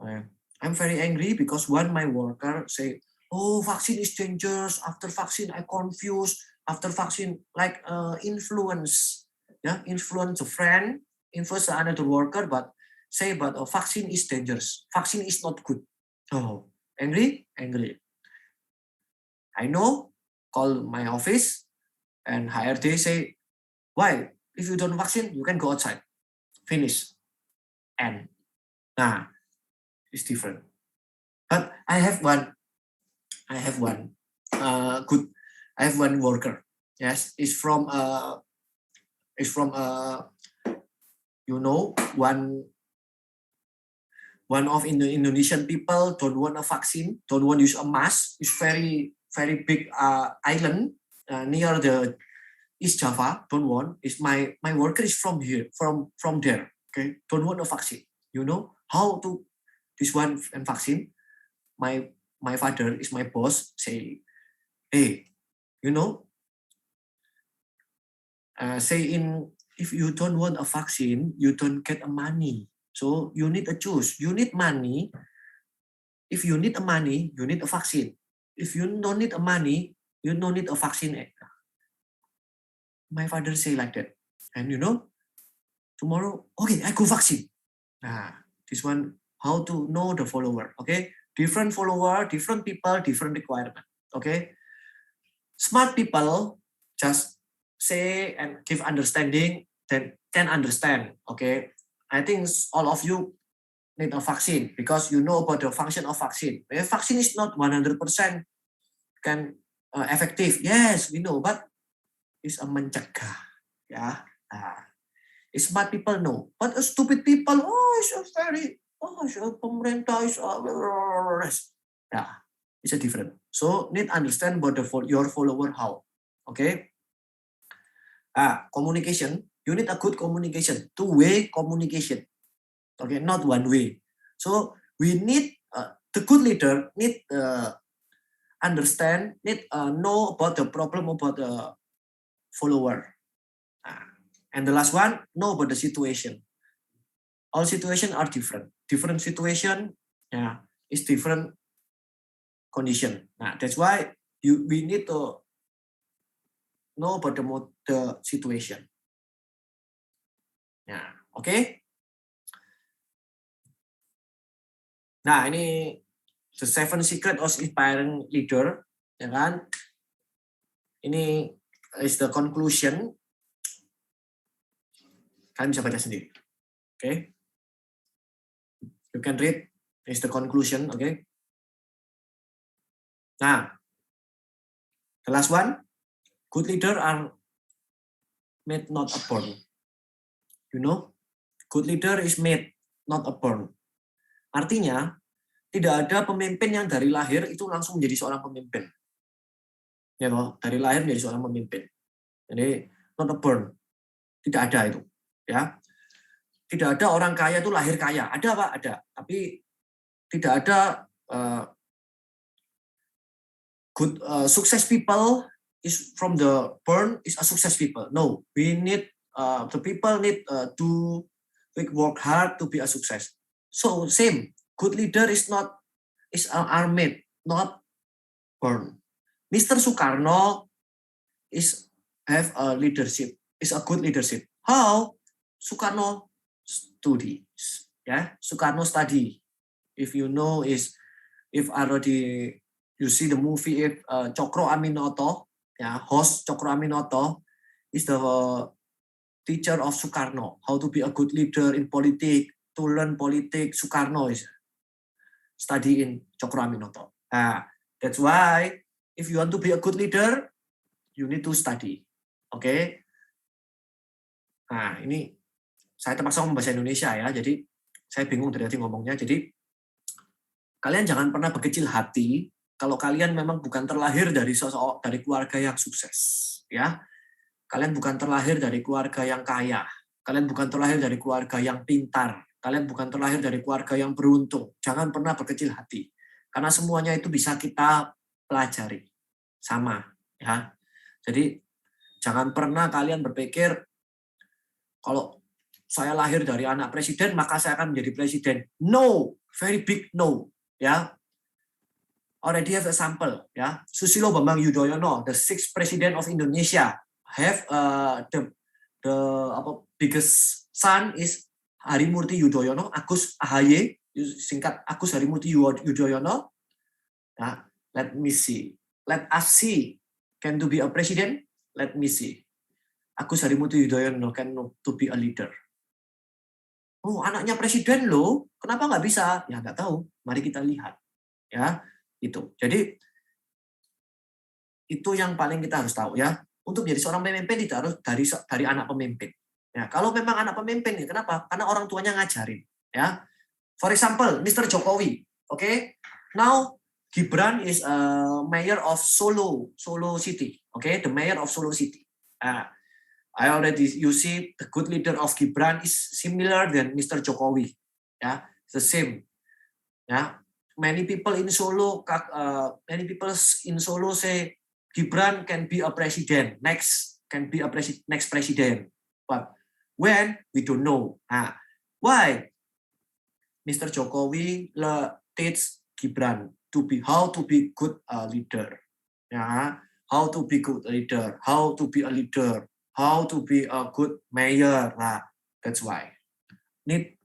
I'm very angry because when my worker say, "Oh, vaccine is dangerous. After vaccine, I confused. After vaccine, like influence a friend, influence another worker, but say, but vaccine is dangerous. Vaccine is not good." Oh, angry. I know. Call my office, and HRD say, "Why? If you don't vaccine, you can go outside. Finish." And it's different. But I have one worker. Yes, it's from one of Indonesian people don't want a vaccine, don't want to use a mask. It's very very big island near the East Java. Don't want. It's my worker is from here, from there. Okay, don't want a vaccine. You know how to this one and vaccine. My father is my boss. Say, hey, if you don't want a vaccine, you don't get a money. So you need a choose. You need money. If you need a money, you need a vaccine. If you don't need a money, you don't need a vaccine. My father say like that. And tomorrow, okay, I go vaccine. This one, how to know the follower. Okay, different follower, different people, different requirement. Okay, smart people just say and give understanding, then can understand. Okay, I think all of you need a vaccine because you know about the function of vaccine. Vaccine is not 100% can effective. Yes, we know, but it's a mencegah. Yeah, smart people know, but stupid people, pemerintah is it's a different. So need understand about your follower how. Okay. Communication. You need a good communication, two-way communication. Okay, not one way. So we need the good leader need understand, need know about the problem about the follower. And the last one, know about the situation. All situations are different. Different situation, is different condition. That's why we need to know about the situation. Okay. Nah, ini the 7 secret of inspiring leader, ya kan? Ini is the conclusion. Kalian bisa baca sendiri. Okay. You can read. Is the conclusion. Okay. Nah, the last one. Good leader are made, not born. You know, good leader is made, not born. Artinya, tidak ada pemimpin yang dari lahir itu langsung menjadi seorang pemimpin. Ya loh, dari lahir menjadi seorang pemimpin. Jadi, not born. Tidak ada itu. Ya. Tidak ada orang kaya itu lahir kaya. Ada Pak? Ada. Tapi tidak ada good success people is from the born is a success people. No, we need the people need to work hard to be a success. So same, good leader is made, not born. Mr. Sukarno is have a leadership, is a good leadership. How? Sukarno studies, Sukarno study. If you know if already you see the movie Cokro Aminoto, host Cokro Aminoto is the teacher of Sukarno, how to be a good leader in politics, to learn politics. Sukarno is studying Cokro Aminoto. That's why if you want to be a good leader, you need to study. Okay? Nah, ini saya terpaksa ngomong bahasa Indonesia ya, jadi saya bingung dari tadi ngomongnya. Jadi kalian jangan pernah berkecil hati kalau kalian memang bukan terlahir dari keluarga yang sukses, ya. Kalian bukan terlahir dari keluarga yang kaya. Kalian bukan terlahir dari keluarga yang pintar. Kalian bukan terlahir dari keluarga yang beruntung. Jangan pernah berkecil hati. Karena semuanya itu bisa kita pelajari. Sama, ya. Jadi jangan pernah kalian berpikir kalau saya lahir dari anak presiden maka saya akan menjadi presiden. No, very big no, ya. Already have example, ya. Susilo Bambang Yudhoyono, the 6th president of Indonesia, have the biggest son is Harimurti Yudhoyono, Agus AHY, singkat Agus Harimurti Yudhoyono. Let me see. Let us see. Can to be a president? Let me see. Agus Harimurti Yudhoyono can to be a leader. Oh, anaknya presiden loh. Kenapa nggak bisa? Ya nggak tahu. Mari kita lihat. Ya, itu. Jadi itu yang paling kita harus tahu ya. Untuk menjadi seorang pemimpin itu harus dari anak pemimpin. Ya, kalau memang anak pemimpin, kenapa? Karena orang tuanya ngajarin. Ya, for example, Mr. Jokowi. Okay, now Gibran is a mayor of Solo City. Okay, the mayor of Solo City. You see the good leader of Gibran is similar than Mr. Jokowi. Yeah, the same. Yeah, many people in Solo say Gibran can be a president. Next president. But when we don't know. Why? Mr. Jokowi teach Gibran how to be good leader. Yeah, how to be good leader. How to be a leader. How to be a good mayor. That's why. Need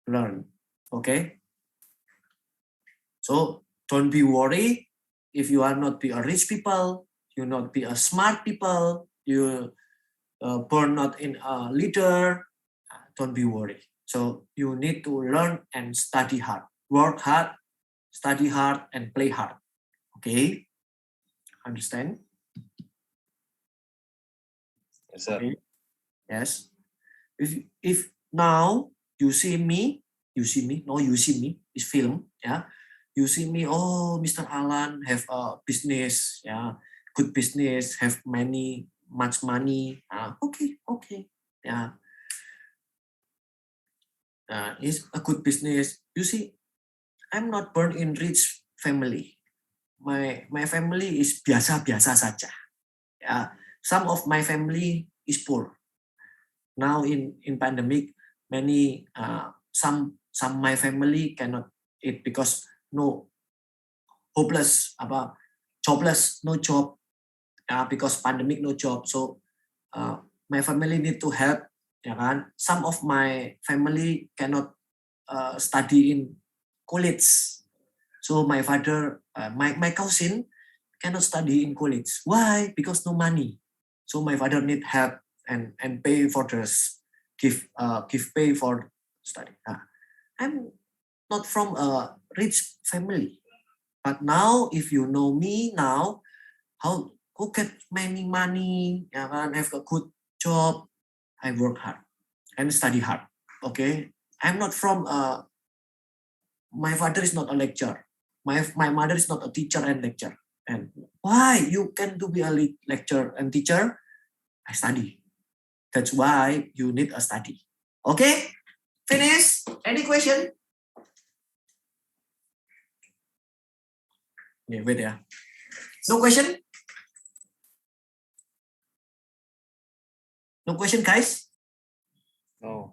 learn. Okay? So, don't be worried if you are not be a rich people, you not be a smart people, you born not in a leader, don't be worried. So, you need to learn and study hard. Work hard, study hard, and play hard. Okay? Understand? Yes, sir. Okay. Yes. If now you see me, no, you see me, it's film, yeah. You see me, oh, Mr. Alan have a business, yeah, good business, have much money. Okay, yeah. It's a good business. You see, I'm not born in rich family. my family is biasa-biasa saja. Some of my family is poor. Now in pandemic, many some my family cannot eat because no hopeless, jobless, no job, because pandemic no job. So my family need to help, ya kan? Some of my family cannot study in college. So my father, my cousin cannot study in college. Why? Because no money. So my father need help and pay for this, give pay for study. I'm not from a rich family, but now if you know me now, how who get many money, ya kan, have a good job, I work hard and study hard. Okay, I'm not from my father is not a lecturer. My mother is not a teacher and lecturer. And why you can to be a lecturer and teacher? I study. That's why you need a study. Okay, finish. Any question? Yeah, wait, yeah. No question? No question, guys? No.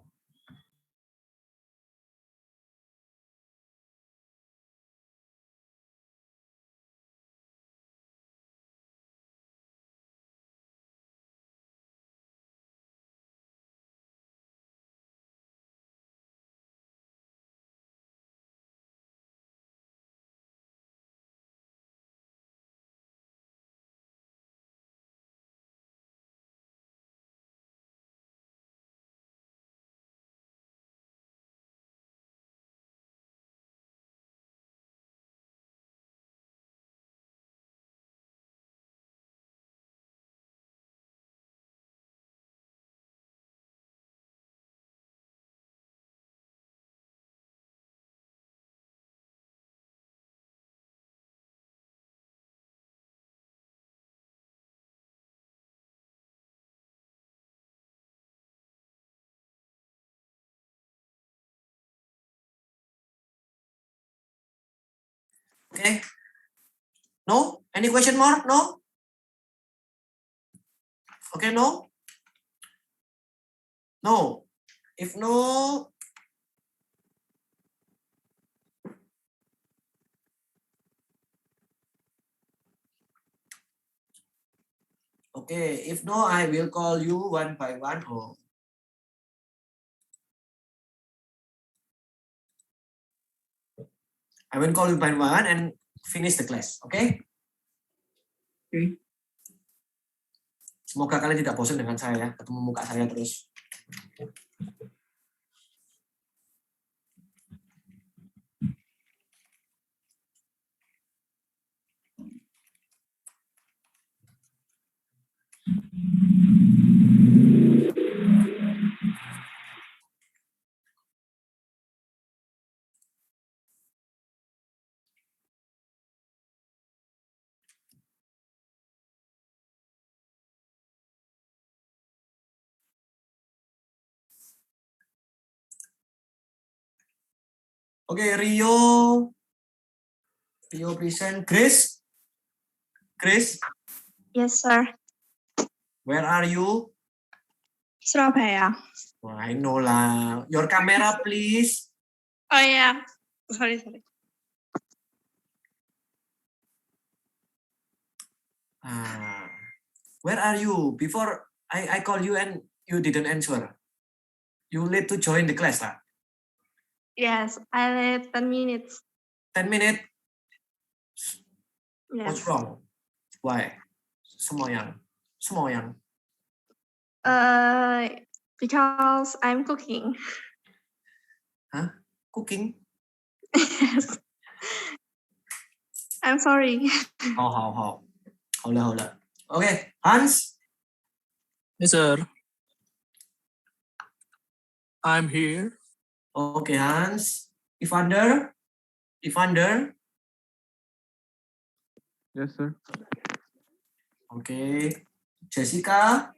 Okay. No? Any question more? No? Okay, no? No. If no, okay. If no, I will call you one by one. Or I will call you by one and finish the class. Okay? Okay. Semoga kalian tidak bosan dengan saya, ketemu muka saya terus. Okay, Rio present. Grace? Grace, Yes, sir. where are you? Surabaya. Oh, I know lah. Your camera, please. Oh, yeah. Sorry. Where are you? Before I call you and you didn't answer. You late to join the class lah. Yes, I late 10 minutes. 10 minutes. Yes. What's wrong? Why? Semoyang. Because I'm cooking. Cooking? Yes. I'm sorry. How? Hold on. Okay, Hans. Yes, sir. I'm here. Okay, Hans. Evander. Yes, sir. Okay. Jessica.